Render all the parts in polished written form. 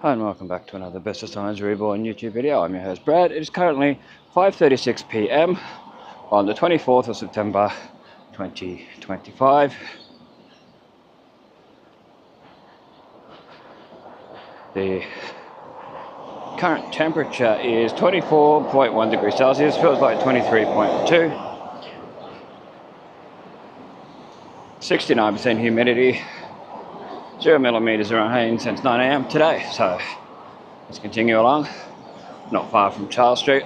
Hi and welcome back to another Bestestimes Reborn YouTube video. I'm your host Brad. It is currently 5:36 PM on the 24th of September 2025. The current temperature is 24.1 degrees Celsius, feels like 23.2. 69% humidity. 0 millimeters around rain since 9 AM today, so let's continue along. Not far from Charles Street.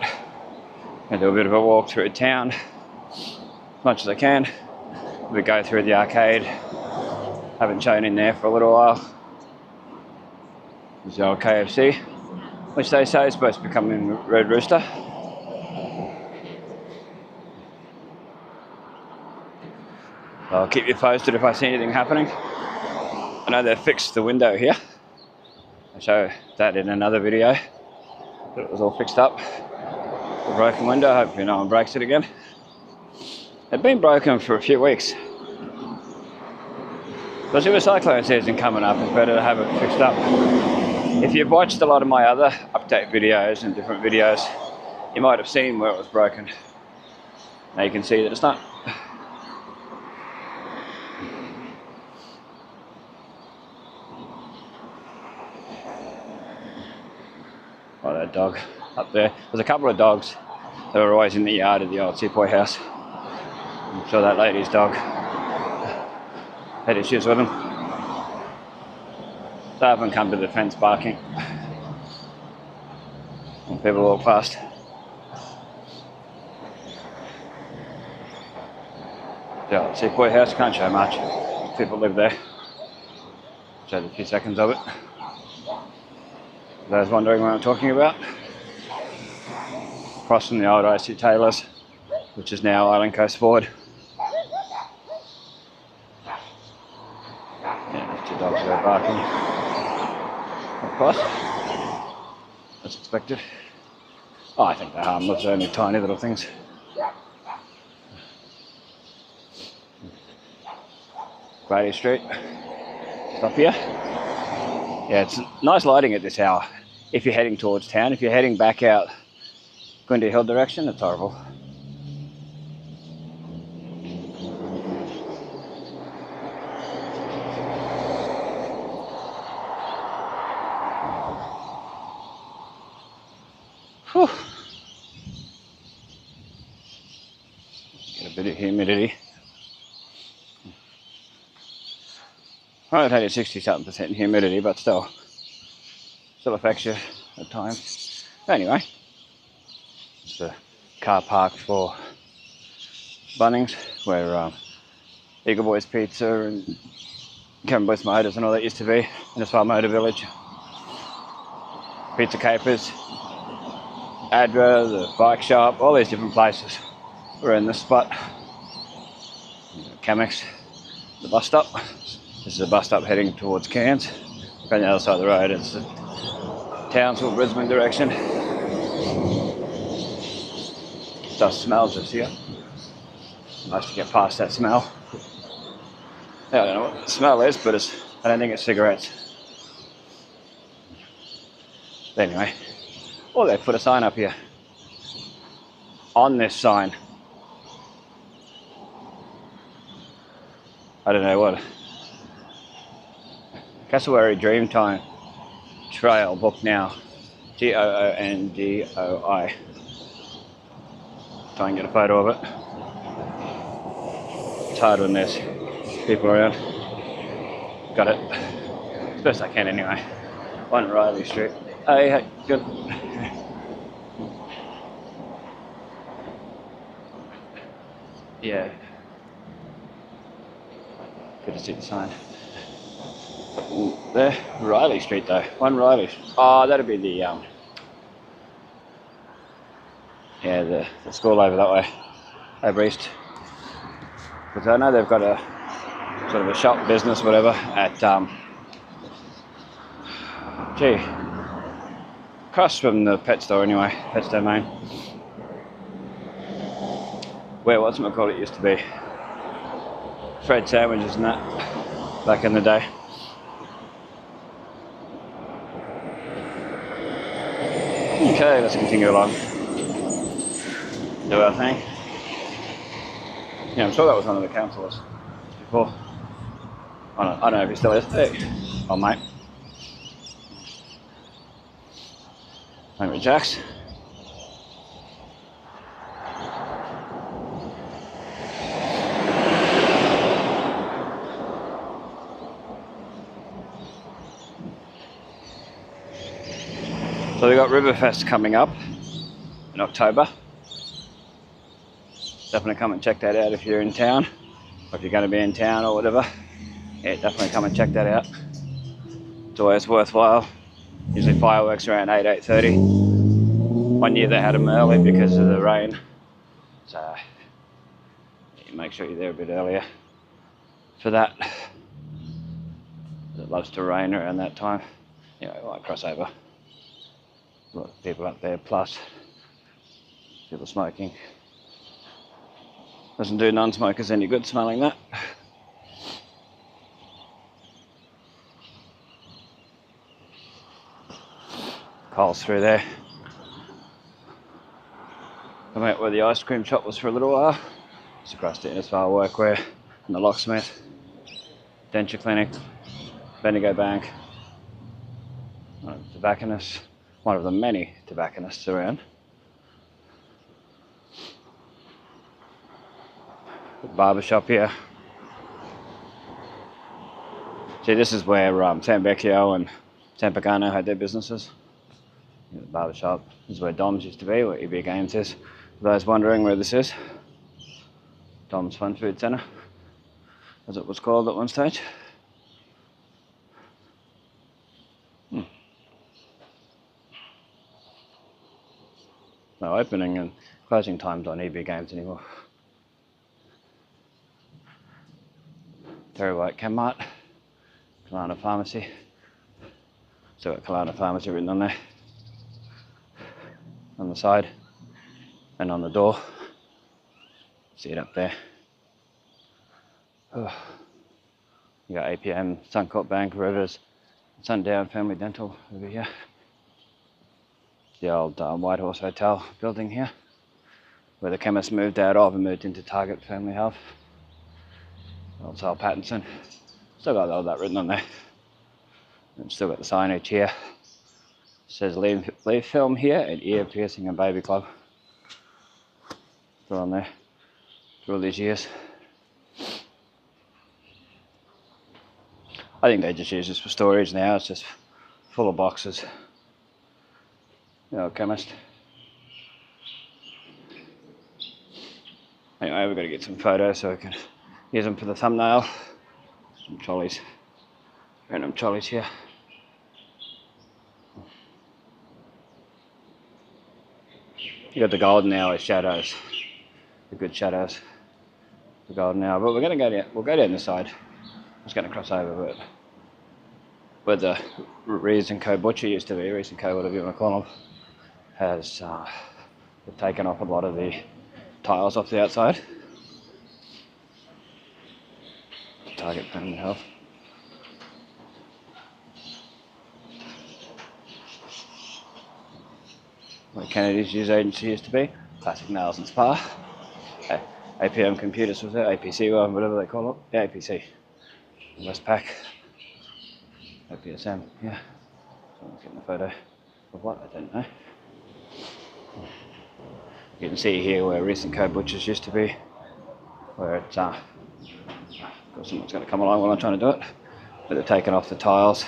Gonna do a bit of a walk through town as much as I can. We go through the arcade. Haven't shown in there for a little while. There's the old KFC, which they say is supposed to be coming in Red Rooster. I'll keep you posted if I see anything happening. I know they've fixed the window here. I'll show that in another video. But it was all fixed up. The broken window, hopefully no one breaks it again. It's been broken for a few weeks. Especially with cyclone season coming up, it's better to have it fixed up. If you've watched a lot of my other update videos and different videos, you might have seen where it was broken. Now you can see that it's not. Oh, that dog up there. There's a couple of dogs that are always in the yard of the old sepoy house. I'm sure that lady's dog had issues with them. So I haven't come to the fence barking when people walk past. The old sepoy house, can't show much. People live there. Showed a few seconds of it. For those wondering what I'm talking about. Across from the old IC Taylors, which is now Island Coast Ford. Yeah, there's two dogs there barking. Of course. As expected. Oh, I think they're harmless, they're only tiny little things. Grady Street. Stop here. Yeah, it's nice lighting at this hour. If you're heading towards town, if you're heading back out Gwyndy Hill direction, it's horrible. Whew. Get a bit of humidity. I've had a 60-something% humidity, but still affects you at times. Anyway, it's the car park for Bunnings, where Eagle Boys Pizza and Kevin Bliss Motors and all that used to be. Innisfail Motor Village. Pizza Capers, Adra, the bike shop, all these different places. We're in this spot. Camex, the bus stop. This is a bus stop heading towards Cairns. On the other side of the road, it's the Townsville, Brisbane direction. Stuff smells this here. Nice to get past that smell. Yeah, I don't know what the smell is, but I don't think it's cigarettes. But anyway, oh, they put a sign up here. On this sign. I don't know what. Cassowary Dreamtime Trail, book now. Goondoi. Try and get a photo of it. It's hard when there's people around. Got it. As best I can anyway. 1 Riley Street. Hey, good. Yeah. Good to see the sign. There, Riley Street though. 1 Riley. Oh, that'd be the the school over that way, over east. Because I know they've got a sort of a shop business, whatever, at across from the pet store anyway, Pets Domain. Where whatchamacallit used to be. Fred sandwiches and that back in the day. Okay, let's continue along. Do our thing. Yeah, I'm sure that was one of the councillors before. I don't know if he still is. Hey, oh mate. Maybe Jax. So we got Riverfest coming up in October. Definitely come and check that out if you're in town, or if you're going to be in town or whatever. Yeah, definitely come and check that out. It's always worthwhile. Usually fireworks around 8:30. One year they had them early because of the rain, so you make sure you're there a bit earlier for that. It loves to rain around that time. Anyway, we might cross over. A lot of people up there, plus people smoking. Doesn't do non-smokers any good smelling that. Coles through there. I went where the ice cream shop was for a little while. It's across to Innisfail Workwear and the locksmith, denture clinic, Bendigo Bank, tobacconist, one of the many tobacconists around. Barber shop here. See, this is where San Becchio and San Pagano had their businesses. The barber shop. This is where Dom's used to be, where EB Games is. For those wondering where this is, Dom's Fun Food Centre, as it was called at one stage. No opening and closing times on EB Games anymore. Terry White Chemmart, Kalana Pharmacy. Still got Kalana Pharmacy written on there. On the side and on the door. See it up there. Oh. You got APM, Suncorp Bank, Rivers, Sundown Family Dental over here. The old Whitehorse Hotel building here, where the chemist moved out of and moved into Target Family Health. Old Sale Pattinson. Still got all that written on there. And still got the signage here. It says leave film here and ear piercing and baby club. Still on there for all these years. I think they just use this for storage now. It's just full of boxes. You know, chemist. Anyway, we've got to get some photos so we can use them for the thumbnail. Some trolleys. Random trolleys here. You got the golden hour shadows, the good shadows, the golden hour. But we're going to go down. We'll go down the side. I'm just going to cross over, but where the Rees and Co butcher used to be, Rees and Co, whatever you want to call them, has they've taken off a lot of the tiles off the outside. Target Family Health. Where Kennedy's News Agency used to be, Classic Nails and Spa. APM Computers was there, APC, well, whatever they call it. Yeah, APC. Westpac. OPSM, yeah. Someone's getting a photo of what, I don't know. You can see here where Rees and Co Butchers used to be, where it's, of course someone's going to come along while I'm trying to do it, but they've taken off the tiles.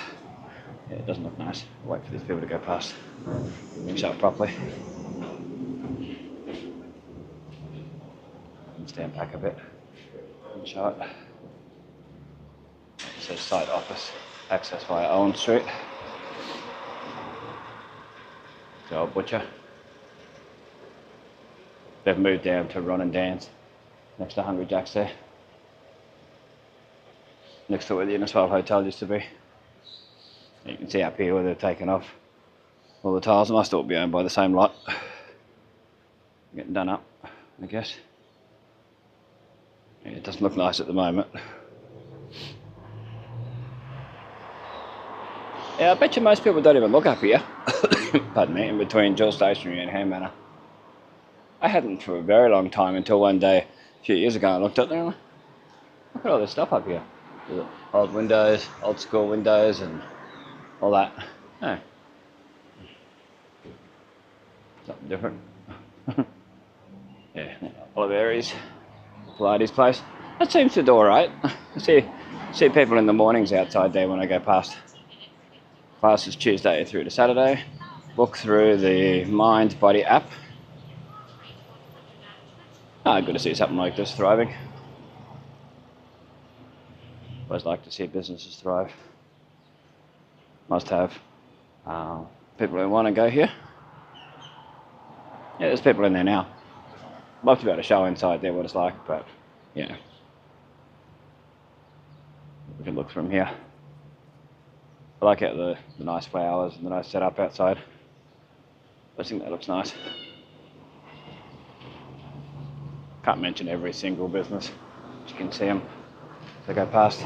Yeah, it doesn't look nice. I'll wait for these people to go past. We can show it properly. Stand back a bit and show it. It says site office, access via Owen Street. The old butcher. They've moved down to Ron and Dan's, next to Hungry Jack's there. Next to where the Innisfail Hotel used to be. You can see up here where they've taken off all the tiles. It must all be owned by the same lot. Getting done up, I guess. Yeah, it doesn't look nice at the moment. Yeah, I bet you most people don't even look up here. pardon me, in between Jewel Stationery and Hand Manor. I hadn't for a very long time until one day, a few years ago, I looked up there and went, look at all this stuff up here. Old windows, old school windows and all that. Oh. Something different. Yeah, Oliveri's, Pilates place. That seems to do alright. I see people in the mornings outside there when I go past. Classes Tuesday through to Saturday. Book through the Mind Body app. Good to see something like this thriving. Always like to see businesses thrive. Must have people who want to go here. Yeah, there's people in there now. Love to be able to show inside there what it's like, but yeah. We can look from here. I like out the nice flowers and the nice setup outside. I think that looks nice. Can't mention every single business. You can see them as I go past.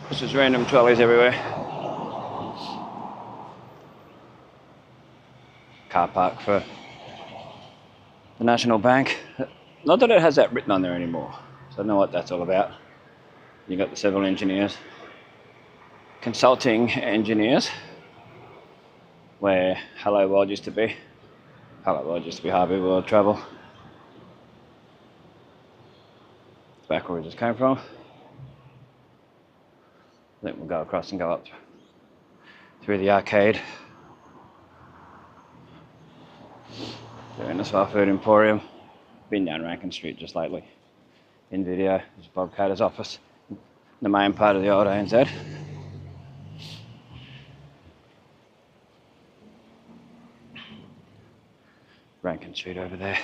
There's just random trolleys everywhere. Car park for the National Bank. Not that it has that written on there anymore, so I don't know what that's all about. You got the civil engineers, consulting engineers, where Hello World used to be. Hello World used to be Harvey World Travel. It's back where we just came from. I think we'll go across and go up through the arcade. The Innisfail Food Emporium. Been down Rankin Street just lately. In video, there's Bob Cater's office. The main part of the old ANZ. Rankin Street over there.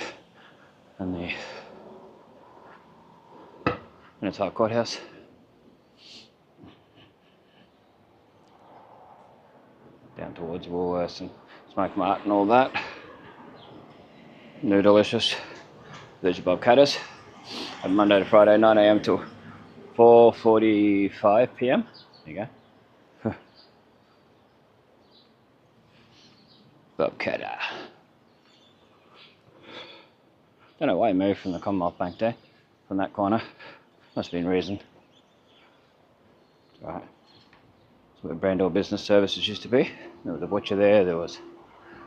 And the Innisfail Courthouse. Down towards Woolworths and Smoke Mart and all that. New delicious. There's your Bob Cater's. And Monday to Friday, 9 AM till 4:45 PM. There you go. Bob Cater. Don't know why he moved from the Commonwealth Bank there, from that corner. Must have been reason. Right. That's where Brandor Business Services used to be. There was a butcher there. There was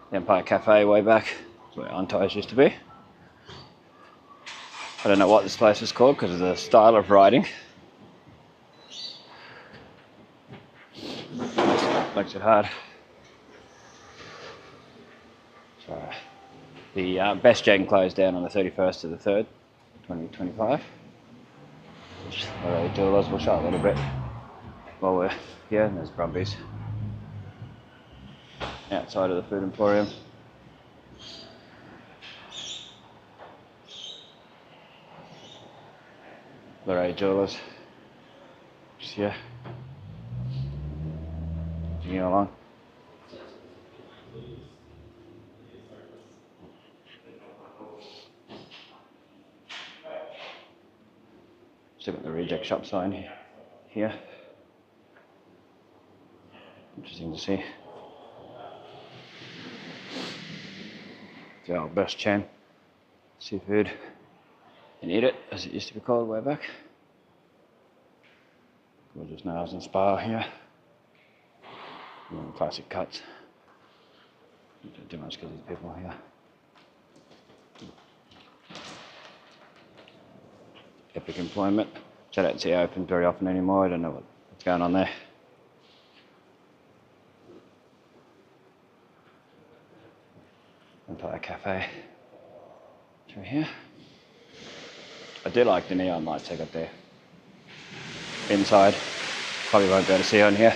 the Empire Cafe way back. That's where Unties used to be. I don't know what this place is called because of the style of writing. Makes it hard. So, the Best Gen closed down on the 31st of the 3rd, 2025. Which already do us. We'll show a little bit while we're here. And there's Brumbies outside of the Food Emporium. Lorraine Jewelers, just here, digging along. Still got the reject shop sign here. Interesting to see. The old Best Chan seafood. And eat it, as it used to be called way back. Gorgeous nails and spa here. Classic cuts. Don't do much because there's people here. Epic Employment, which I don't see open very often anymore. I don't know what's going on there. Empire Cafe through here. I do like the neon lights they got there. Inside, probably won't be able to see on here.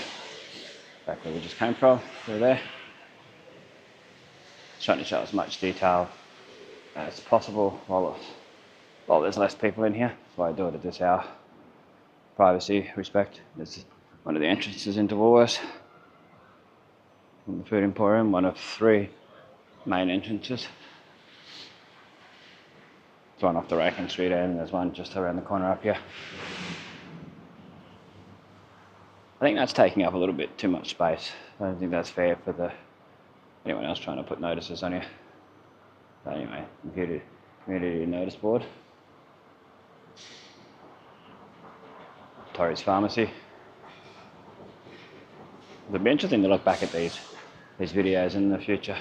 Back where we just came from, through there. Trying to show as much detail as possible while there's less people in here. That's why I do it at this hour. Privacy, respect. This is one of the entrances into Woolworths. From the Food Emporium, one of 3 main entrances. There's one off the Rankin Street end, and there's one just around the corner up here. I think that's taking up a little bit too much space. I don't think that's fair for the Anyone else trying to put notices on you? But anyway, community notice board. Torrey's Pharmacy. It'll be interesting to look back at these videos in the future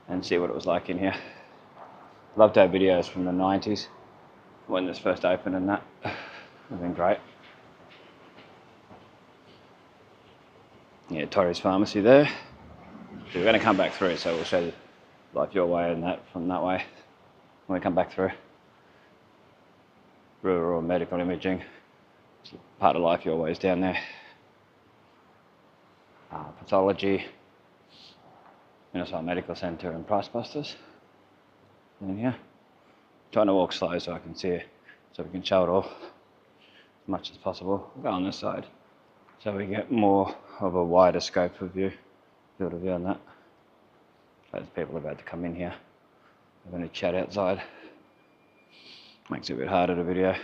and see what it was like in here. Love to have videos from the 90s when this first opened, and that would have been great. Yeah, Torrey's Pharmacy there. So we're going to come back through, so we'll show you Life Your Way and that from that way when we come back through. Rural medical imaging. It's part of Life Your Way is down there. Pathology. Innisfail Medical Centre and Price Busters. In here. Trying to walk slow so I can see it, so we can show it all as much as possible. We'll go on this side so we get more of a wider scope of view, field of view on that. Those people are about to come in here. We're going to chat outside. Makes it a bit harder to video.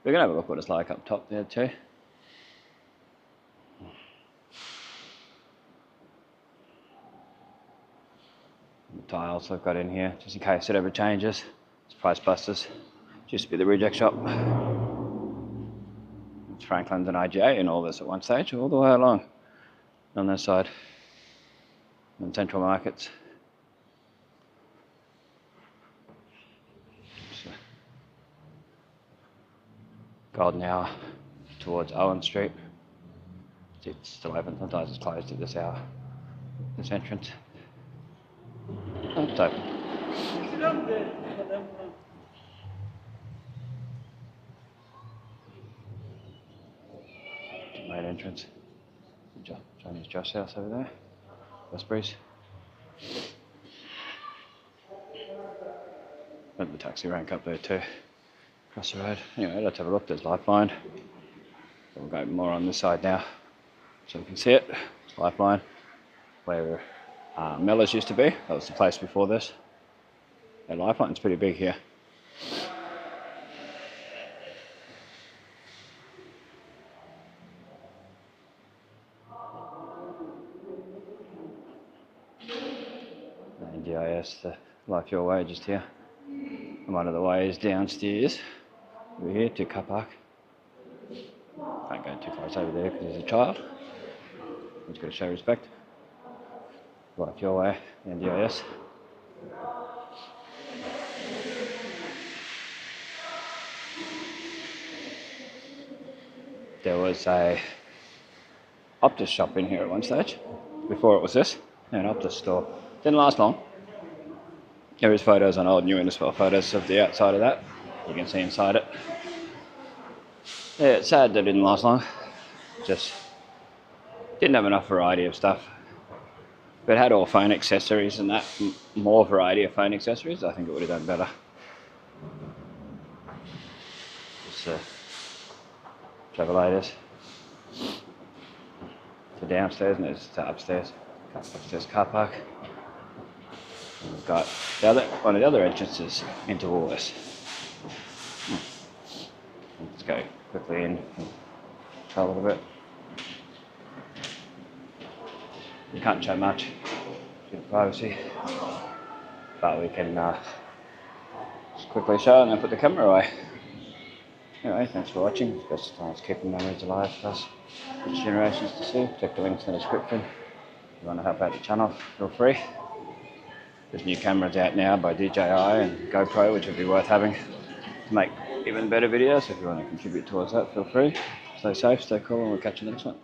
We're going to have a look what it's like up top there too. The tiles I've got in here, just in case it ever changes. It's Price Busters. It used to be the reject shop. It's Franklin's and IGA and all this at one stage, all the way along on this side. And Central Markets. Golden Hour towards Owen Street. It's still open, sometimes it's closed at this hour. This entrance. Oh, it's open. Main entrance. Chinese Josh house over there. Westbury's. And the taxi rank up there too. Across the road. Anyway, let's have a look. There's Lifeline. We'll go more on this side now so you can see it. It's Lifeline, where Mellors used to be. That was the place before this. And Lifeline's pretty big here. And GIS, the Life Your Way just here. And one of the ways downstairs, over here to car park. Can't go too close over there because there's a child. Just got to show respect. Life Your Way, NDIS. There was a Optus shop in here at one stage, before it was this, an Optus store. Didn't last long. There is photos on old New Innisfail photos of the outside of that. You can see inside it. Yeah, it's sad that it didn't last long. Just didn't have enough variety of stuff. If it had all phone accessories and that, more variety of phone accessories, I think it would have done better. It's Travelators. To downstairs and it's to upstairs. Upstairs car park. We've got one of the other entrances into all this. Let's go quickly in and try a little bit. You can't show much due to privacy, but we can just quickly show and then put the camera away. Anyway, thanks for watching. Bestestimes keeping memories alive for us, future generations to see. Check the links in the description. If you want to help out the channel, feel free. There's new cameras out now by DJI and GoPro, which would be worth having to make even better videos. If you want to contribute towards that, feel free. Stay safe, stay cool, and we'll catch you next one.